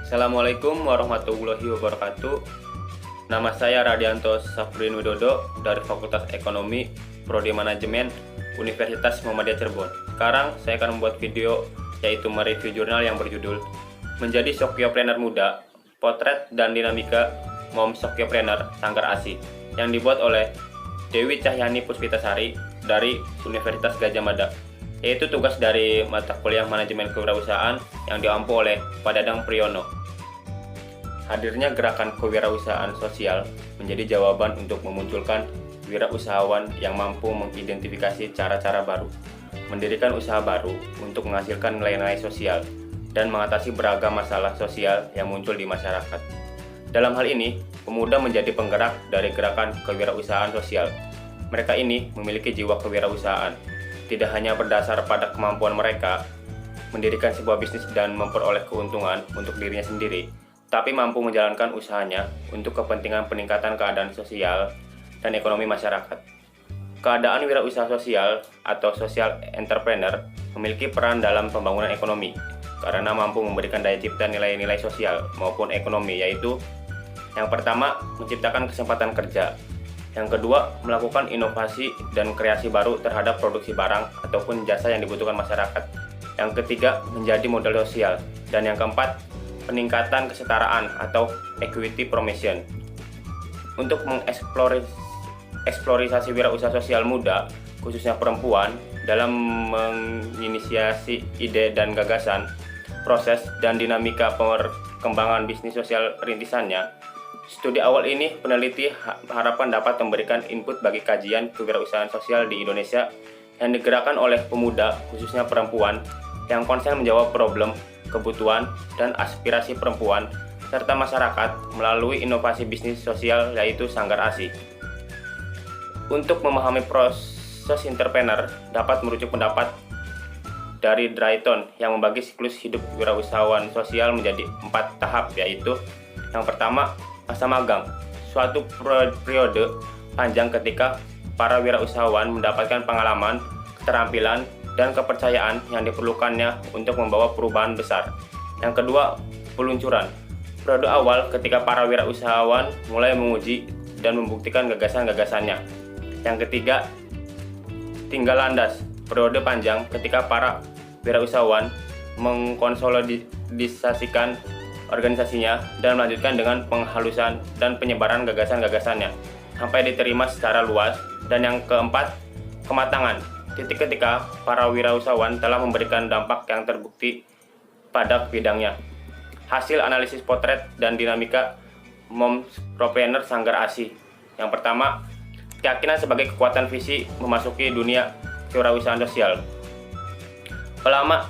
Assalamualaikum warahmatullahi wabarakatuh. Nama saya Radianto Safrin Widodo dari Fakultas Ekonomi, Prodi Manajemen, Universitas Muhammadiyah Cirebon. Sekarang saya akan membuat video yaitu mereview jurnal yang berjudul Menjadi Sokyopreneur Muda, Potret dan Dinamika Mom Sokyopreneur Sanggar ASI yang dibuat oleh Dewi Cahyani Puspitasari dari Universitas Gadjah Mada, yaitu tugas dari mata kuliah Manajemen Kewirausahaan yang diampu oleh Pak Dadang Priyono. Hadirnya gerakan kewirausahaan sosial menjadi jawaban untuk memunculkan wirausahawan yang mampu mengidentifikasi cara-cara baru, mendirikan usaha baru untuk menghasilkan nilai-nilai sosial, dan mengatasi beragam masalah sosial yang muncul di masyarakat. Dalam hal ini, pemuda menjadi penggerak dari gerakan kewirausahaan sosial. Mereka ini memiliki jiwa kewirausahaan, tidak hanya berdasar pada kemampuan mereka mendirikan sebuah bisnis dan memperoleh keuntungan untuk dirinya sendiri, tapi mampu menjalankan usahanya untuk kepentingan peningkatan keadaan sosial dan ekonomi masyarakat. Keadaan wirausaha sosial atau social entrepreneur memiliki peran dalam pembangunan ekonomi karena mampu memberikan daya cipta nilai-nilai sosial maupun ekonomi, yaitu yang pertama, menciptakan kesempatan kerja. Yang kedua, melakukan inovasi dan kreasi baru terhadap produksi barang ataupun jasa yang dibutuhkan masyarakat. Yang ketiga, menjadi modal sosial. Dan yang keempat, peningkatan kesetaraan atau equity promotion. Untuk mengeksplorasi wirausaha sosial muda, khususnya perempuan, dalam menginisiasi ide dan gagasan, proses dan dinamika perkembangan bisnis sosial rintisannya. Studi awal ini peneliti harapan dapat memberikan input bagi kajian kewirausahaan sosial di Indonesia yang digerakkan oleh pemuda, khususnya perempuan, yang konsen menjawab problem, kebutuhan, dan aspirasi perempuan serta masyarakat melalui inovasi bisnis sosial yaitu Sanggar ASI. Untuk memahami proses entrepreneur dapat merujuk pendapat dari Drayton yang membagi siklus hidup wirausahawan sosial menjadi 4 tahap, yaitu yang pertama, masa magang, suatu periode panjang ketika para wirausahawan mendapatkan pengalaman, keterampilan, dan kepercayaan yang diperlukannya untuk membawa perubahan besar. Yang kedua, peluncuran, periode awal ketika para wirausahawan mulai menguji dan membuktikan gagasan-gagasannya. Yang ketiga, tinggal landas, periode panjang ketika para wirausahawan mengkonsolidasikan organisasinya dan melanjutkan dengan penghalusan dan penyebaran gagasan-gagasannya sampai diterima secara luas. Dan yang keempat, kematangan, titik ketika para wirausahawan telah memberikan dampak yang terbukti pada bidangnya. Hasil analisis potret dan dinamika mompreneur Sanggar ASI. Yang pertama, keyakinan sebagai kekuatan visi memasuki dunia kewirausahaan sosial.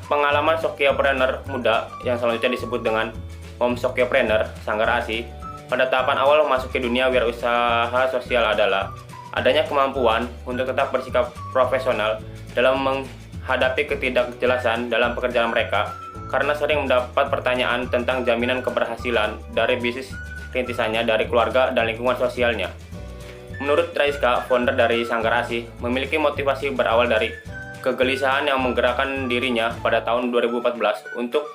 Pengalaman Sokyopreneur muda yang selanjutnya disebut dengan Mom Sokyopreneur Sanggar ASI pada tahapan awal memasuki dunia wirausaha sosial adalah adanya kemampuan untuk tetap bersikap profesional dalam menghadapi ketidakjelasan dalam pekerjaan mereka karena sering mendapat pertanyaan tentang jaminan keberhasilan dari bisnis rintisannya dari keluarga dan lingkungan sosialnya. Menurut Raiska, founder dari Sanggar ASI, memiliki motivasi berawal dari kegelisahan yang menggerakkan dirinya pada tahun 2014 untuk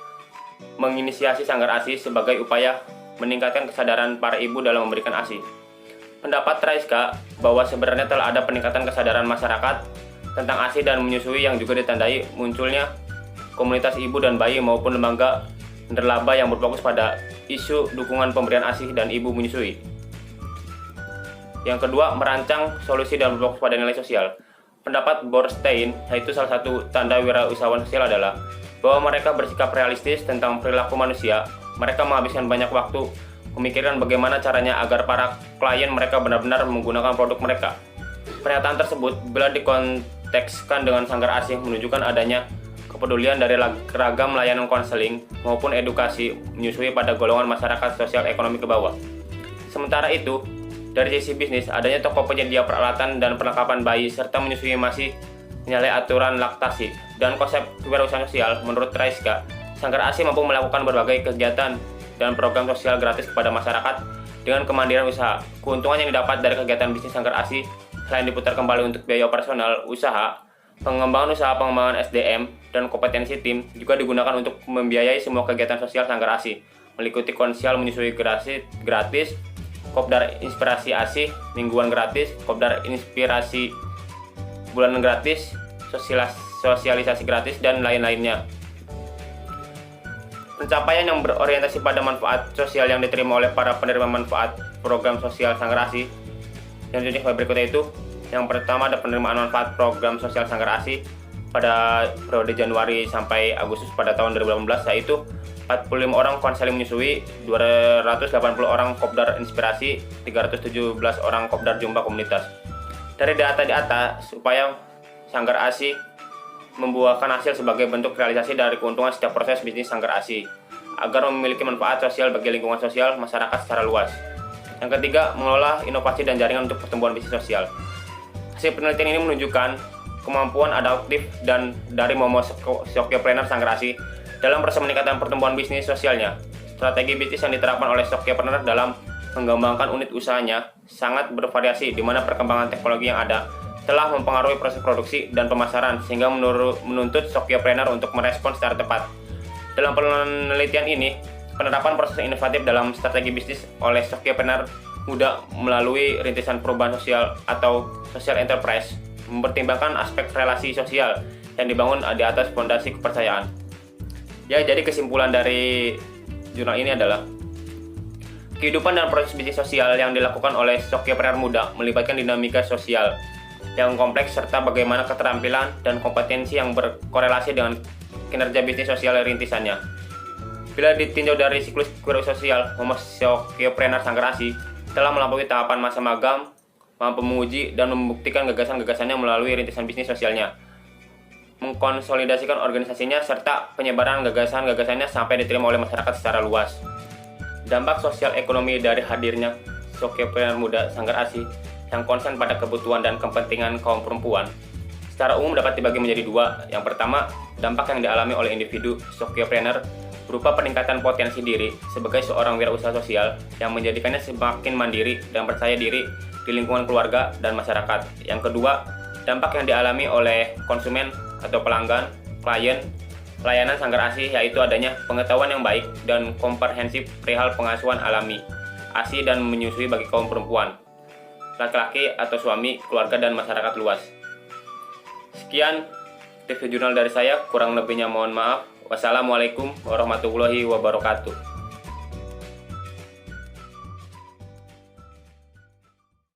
menginisiasi Sanggar ASI sebagai upaya meningkatkan kesadaran para ibu dalam memberikan ASI. Pendapat Raiska bahwa sebenarnya telah ada peningkatan kesadaran masyarakat tentang ASI dan menyusui yang juga ditandai munculnya komunitas ibu dan bayi maupun lembaga nirlaba yang berfokus pada isu dukungan pemberian ASI dan ibu menyusui. Yang kedua, merancang solusi dan berfokus pada nilai sosial. Pendapat Borstein, yaitu salah satu tanda wirausahawan sosial adalah bahwa mereka bersikap realistis tentang perilaku manusia. Mereka menghabiskan banyak waktu memikirkan bagaimana caranya agar para klien mereka benar-benar menggunakan produk mereka. Pernyataan tersebut, bila dikontekskan dengan Sanggar ASI, menunjukkan adanya kepedulian dari ragam layanan konseling maupun edukasi menyusui pada golongan masyarakat sosial ekonomi ke bawah. Sementara itu, dari sisi bisnis, adanya toko penyedia peralatan dan perlengkapan bayi serta menyusui masih menyalahi aturan laktasi dan konsep kewirausahaan sosial. Menurut Raiska, Sanggar ASI mampu melakukan berbagai kegiatan dan program sosial gratis kepada masyarakat dengan kemandirian usaha. Keuntungan yang didapat dari kegiatan bisnis Sanggar ASI selain diputar kembali untuk biaya operasional usaha, pengembangan SDM, dan kompetensi tim juga digunakan untuk membiayai semua kegiatan sosial Sanggar ASI. meliputi konsial menyusui gratis, kopdar inspirasi ASI mingguan gratis, kopdar inspirasi bulanan gratis, sosialisasi gratis, dan lain-lainnya. Pencapaian yang berorientasi pada manfaat sosial yang diterima oleh para penerima manfaat program sosial Sanggar ASI yang ditunjuk berikutnya itu. Yang pertama ada penerimaan manfaat program sosial Sanggar ASI pada periode Januari sampai Agustus pada tahun 2018, yaitu 45 orang konseling menyusui, 280 orang kopdar inspirasi, 317 orang kopdar jumpa komunitas. Dari data di atas, upaya Sanggar ASI membuahkan hasil sebagai bentuk realisasi dari keuntungan setiap proses bisnis Sanggar ASI agar memiliki manfaat sosial bagi lingkungan sosial masyarakat secara luas. Yang ketiga, mengelola inovasi dan jaringan untuk pertumbuhan bisnis sosial. Hasil penelitian ini menunjukkan kemampuan adaptif dan dari Momo Sokyopreneur Sanggar ASI dalam proses meningkatkan pertumbuhan bisnis sosialnya. Strategi bisnis yang diterapkan oleh Sokyopreneur dalam mengembangkan unit usahanya sangat bervariasi, di mana perkembangan teknologi yang ada telah mempengaruhi proses produksi dan pemasaran sehingga menuntut Sokyopreneur untuk merespons secara tepat. Dalam penelitian ini, penerapan proses inovatif dalam strategi bisnis oleh Sokyopreneur muda melalui rintisan perubahan sosial atau social enterprise mempertimbangkan aspek relasi sosial yang dibangun di atas fondasi kepercayaan. Ya, jadi kesimpulan dari jurnal ini adalah kehidupan dan proses bisnis sosial yang dilakukan oleh Sokyopreneur muda melibatkan dinamika sosial yang kompleks serta bagaimana keterampilan dan kompetensi yang berkorelasi dengan kinerja bisnis sosial rintisannya. Bila ditinjau dari siklus sosial, Momo Sokyopreneur Sanggar ASI telah melampaui tahapan masa magang, mampu menguji dan membuktikan gagasan-gagasannya melalui rintisan bisnis sosialnya, mengkonsolidasikan organisasinya, serta penyebaran gagasan-gagasannya sampai diterima oleh masyarakat secara luas. Dampak sosial ekonomi dari hadirnya Sokyopreneur muda Sanggar ASI yang konsen pada kebutuhan dan kepentingan kaum perempuan secara umum dapat dibagi menjadi dua. Yang pertama, dampak yang dialami oleh individu Sokyopreneur berupa peningkatan potensi diri sebagai seorang wirausaha sosial yang menjadikannya semakin mandiri dan percaya diri di lingkungan keluarga dan masyarakat. Yang kedua, dampak yang dialami oleh konsumen atau pelanggan, klien, layanan Sanggar ASI, yaitu adanya pengetahuan yang baik dan komprehensif perihal pengasuhan alami, ASI dan menyusui bagi kaum perempuan, laki-laki atau suami, keluarga, dan masyarakat luas. Sekian review jurnal dari saya, kurang lebihnya mohon maaf. Wassalamualaikum warahmatullahi wabarakatuh.